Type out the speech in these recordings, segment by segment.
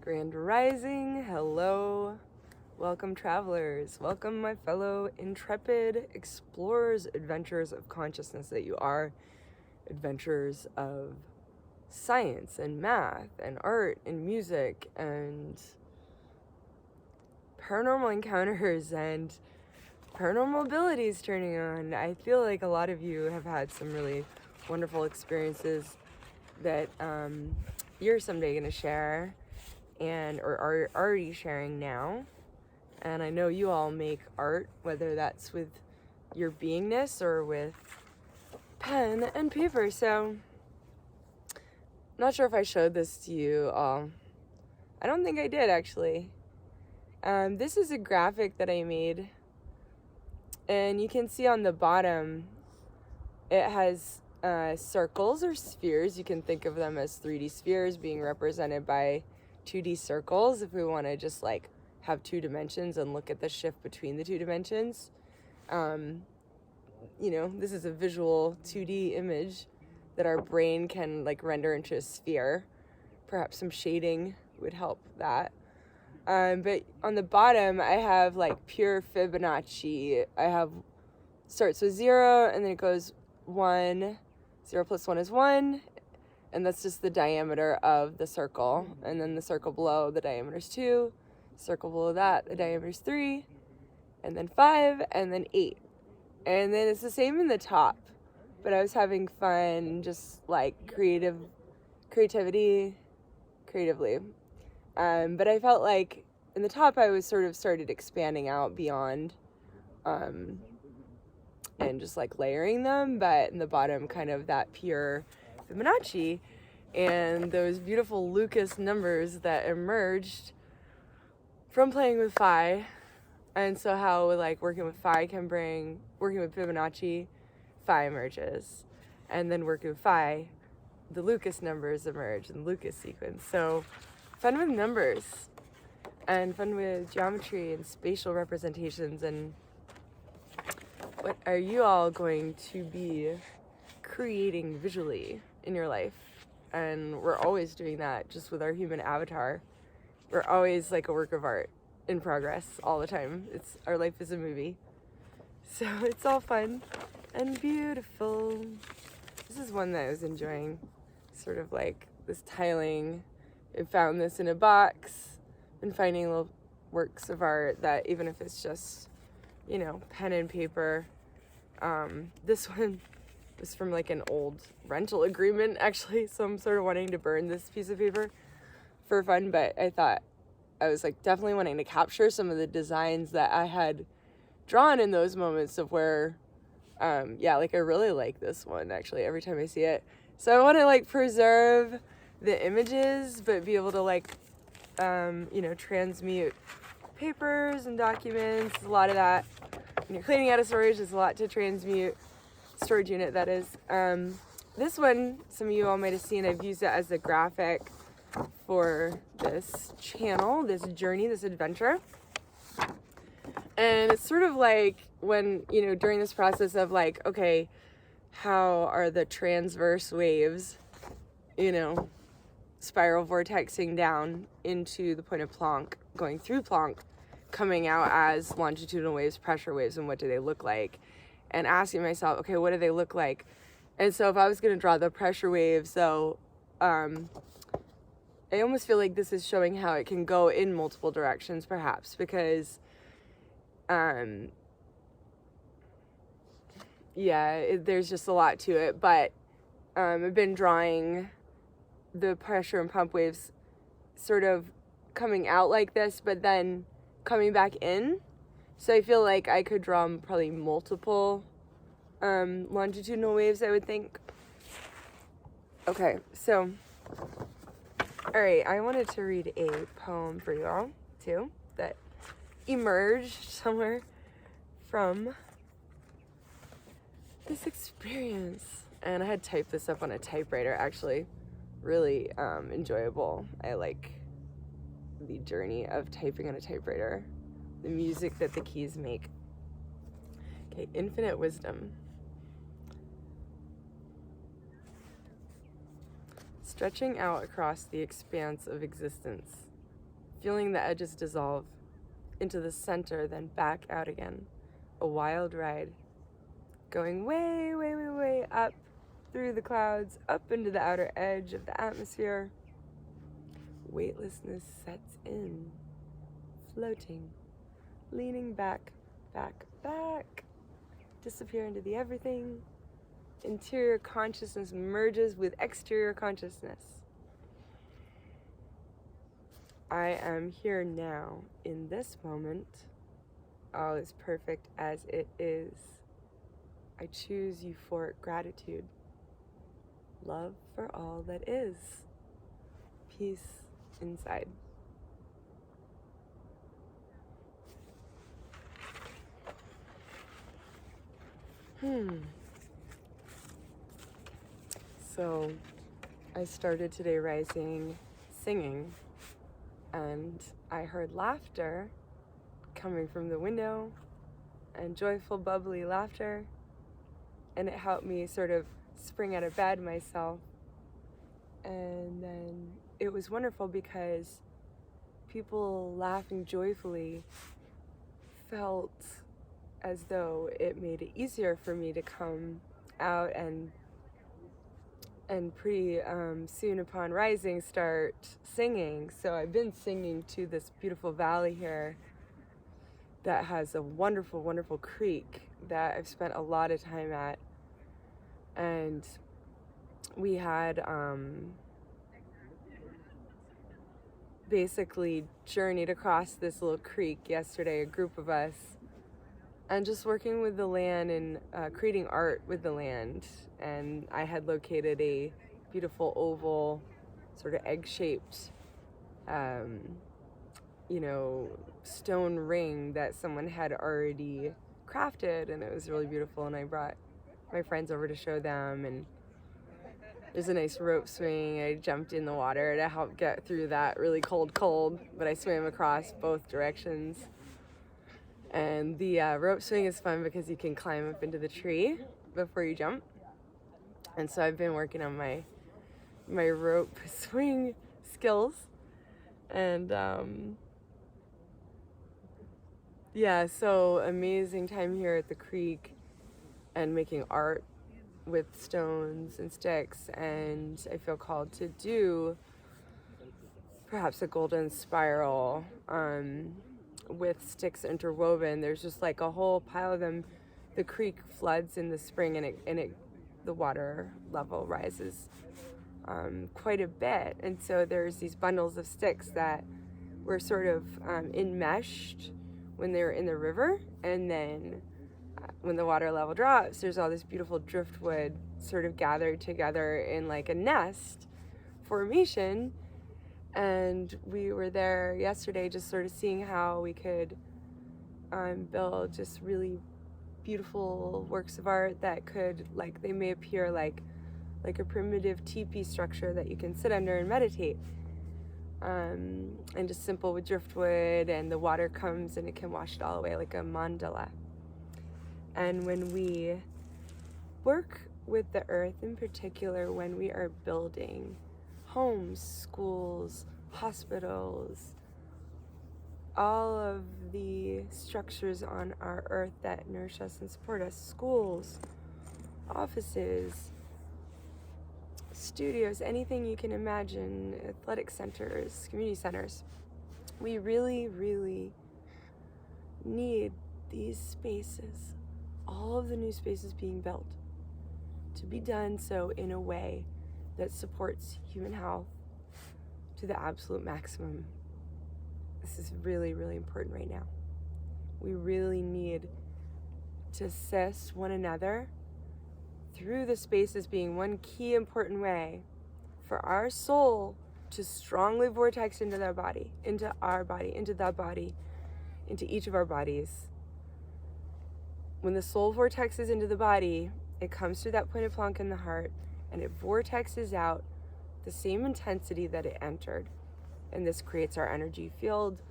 Grand Rising, hello, welcome travelers, welcome my fellow intrepid explorers, adventurers of consciousness that you are, adventurers of science and math and art and music and paranormal encounters and paranormal abilities turning on. I feel like a lot of you have had some really wonderful experiences that you're someday going to share and or are already sharing now. And I know you all make art, whether that's with your beingness or with pen and paper. So not sure if I showed this to you all. I don't think I did, actually. This is a graphic that I made, and you can see on the bottom it has circles or spheres. You can think of them as 3D spheres being represented by 2D circles if we want to just like have two dimensions and look at the shift between the two dimensions. This is a visual 2D image that our brain can like render into a sphere. Perhaps some shading would help that. But on the bottom I have like pure Fibonacci. Starts with 0 and then it goes 1. 0 plus 1 is 1. And that's just the diameter of the circle. And then the circle below, the diameter is 2. Circle below that, the diameter is 3. And then 5, and then 8. And then it's the same in the top. But I was having fun, just like creatively. But I felt like in the top I was sort of started expanding out beyond and just like layering them. But in the bottom, kind of that pure Fibonacci and those beautiful Lucas numbers that emerged from playing with phi. And so how like working with Fibonacci, phi emerges, and then working with phi, the Lucas numbers emerge in the Lucas sequence. So fun with numbers and fun with geometry and spatial representations. And what are you all going to be creating visually in your life? And we're always doing that just with our human avatar. We're always like a work of art in progress all the time. Our life is a movie. So it's all fun and beautiful. This is one that I was enjoying, sort of like this tiling. I found this in a box. Been finding little works of art that even if it's just, pen and paper. This one was from like an old rental agreement, actually, so I'm sort of wanting to burn this piece of paper for fun. But I was like definitely wanting to capture some of the designs that I had drawn in those moments of where I really like this one, actually, every time I see it. So I want to like preserve the images but be able to like transmute papers and documents. A lot of that when you're cleaning out of storage, there's a lot to transmute. Storage unit, that is. This one, some of you all might have seen, I've used it as a graphic for this channel, this journey, this adventure. And it's sort of like when, during this process of like, okay, how are the transverse waves, spiral vortexing down into the point of Planck, going through Planck, coming out as longitudinal waves, pressure waves, and what do they look like? And asking myself, okay, what do they look like? And so if I was going to draw the pressure waves, though, I almost feel like this is showing how it can go in multiple directions, perhaps, because, there's just a lot to it. But I've been drawing the pressure and pump waves sort of coming out like this, but then coming back in. So I feel like I could draw probably multiple longitudinal waves, I would think. Okay, so, all right, I wanted to read a poem for you all, too, that emerged somewhere from this experience. And I had typed this up on a typewriter, actually. Really enjoyable. I like the journey of typing on a typewriter. The music that the keys make. Okay, infinite wisdom. Stretching out across the expanse of existence, feeling the edges dissolve into the center, then back out again. A wild ride, going way, way, way, way up through the clouds, up into the outer edge of the atmosphere. Weightlessness sets in, floating, leaning back, back, back, disappear into the everything. Interior consciousness merges with exterior consciousness. I am here now, in this moment. All is perfect as it is. I choose euphoric gratitude. Love for all that is. Peace inside. So, I started today rising singing, and I heard laughter coming from the window, and joyful, bubbly laughter, and it helped me sort of spring out of bed myself. And then it was wonderful because people laughing joyfully felt as though it made it easier for me to come out and pretty soon upon rising start singing. So I've been singing to this beautiful valley here that has a wonderful, wonderful creek that I've spent a lot of time at. And we had basically journeyed across this little creek yesterday, a group of us, and just working with the land and creating art with the land. And I had located a beautiful oval, sort of egg-shaped, stone ring that someone had already crafted, and it was really beautiful. And I brought my friends over to show them, and there's a nice rope swing. I jumped in the water to help get through that really cold, but I swam across both directions. And the rope swing is fun because you can climb up into the tree before you jump. And so I've been working on my rope swing skills. And so amazing time here at the creek and making art with stones and sticks. And I feel called to do perhaps a golden spiral with sticks interwoven. There's just like a whole pile of them. The creek floods in the spring, and the water level rises quite a bit, and so there's these bundles of sticks that were sort of enmeshed when they were in the river, and then when the water level drops, there's all this beautiful driftwood sort of gathered together in like a nest formation. And we were there yesterday just sort of seeing how we could build just really beautiful works of art that could, like, they may appear like a primitive teepee structure that you can sit under and meditate. And just simple with driftwood, and the water comes and it can wash it all away like a mandala. And when we work with the earth, in particular when we are building homes, schools, hospitals, all of the structures on our earth that nourish us and support us, schools, offices, studios, anything you can imagine, athletic centers, community centers, we really, really need these spaces, all of the new spaces being built, to be done so in a way that supports human health to the absolute maximum. This is really, really important right now. We really need to assist one another through the spaces being one key important way for our soul to strongly vortex into their body, into our body, into that body, into each of our bodies. When the soul vortexes into the body, it comes through that point of Planck in the heart, and it vortexes out the same intensity that it entered. And this creates our energy field.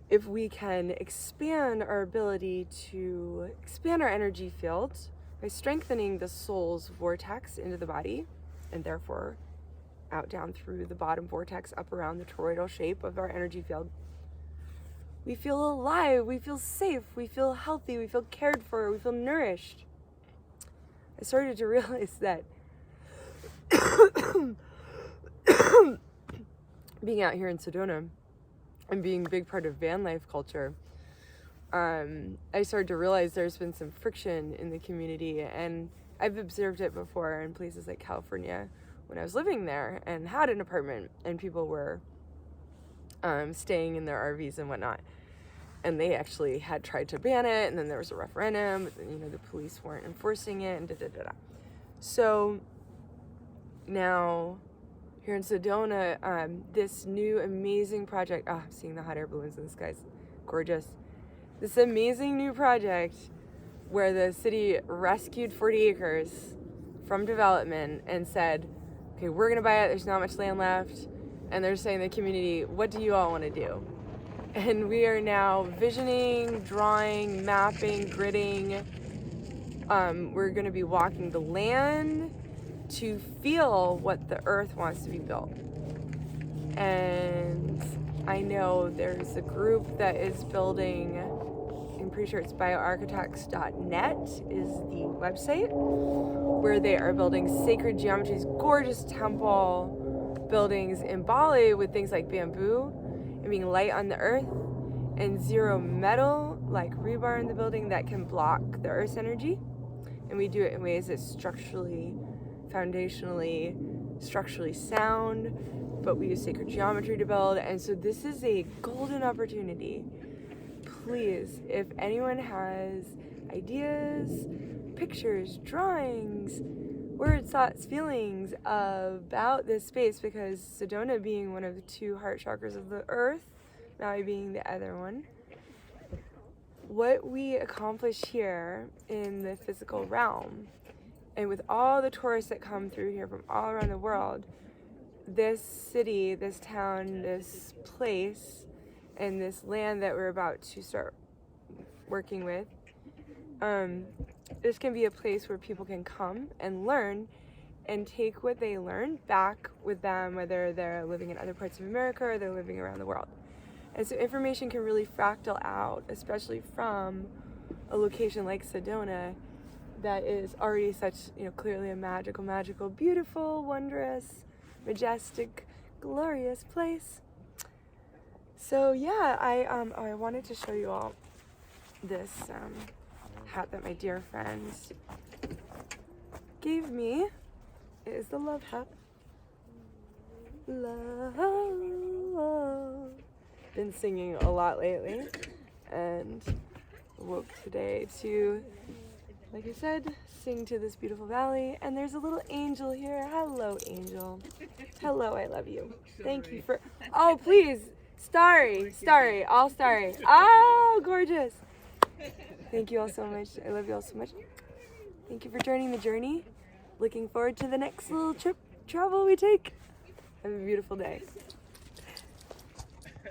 If we can expand our ability to expand our energy field by strengthening the soul's vortex into the body, and therefore out, down through the bottom vortex, up around the toroidal shape of our energy field, we feel alive, we feel safe, we feel healthy, we feel cared for, we feel nourished. I started to realize that being out here in Sedona and being a big part of van life culture, I started to realize there's been some friction in the community, and I've observed it before in places like California when I was living there and had an apartment, and people were staying in their RVs and whatnot, and they actually had tried to ban it, and then there was a referendum, but then, the police weren't enforcing it, and da-da-da-da. So now here in Sedona, this new amazing project, I'm seeing the hot air balloons in the sky, it's gorgeous. This amazing new project where the city rescued 40 acres from development and said, okay, we're gonna buy it, there's not much land left, and they're saying to the community, what do you all want to do? And we are now visioning, drawing, mapping, gridding. We're going to be walking the land to feel what the earth wants to be built. And I know there's a group that is building, I'm pretty sure it's bioarchitects.net is the website, where they are building sacred geometries, gorgeous temple buildings in Bali with things like bamboo and being light on the earth, and zero metal like rebar in the building that can block the earth's energy. And we do it in ways that's structurally, foundationally, structurally sound, but we use sacred geometry to build. And so this is a golden opportunity. Please, if anyone has ideas, pictures, drawings, words, thoughts, feelings about this space, because Sedona being one of the 2 heart chakras of the earth, Maui being the other one, what we accomplish here in the physical realm, and with all the tourists that come through here from all around the world, this city, this town, this place, and this land that we're about to start working with, this can be a place where people can come and learn and take what they learn back with them, whether they're living in other parts of America or they're living around the world. And so information can really fractal out, especially from a location like Sedona that is already such, clearly a magical, beautiful, wondrous, majestic, glorious place. So yeah, I wanted to show you all this hat that my dear friend gave me. It is the love hat. Love. Been singing a lot lately, and woke today to, like I said, sing to this beautiful valley. And there's a little angel here. Hello, angel. Hello, I love you. Thank you for, oh please, starry, all starry. Oh, gorgeous. Thank you all so much. I love you all so much. Thank you for joining the journey. Looking forward to the next little travel we take. Have a beautiful day.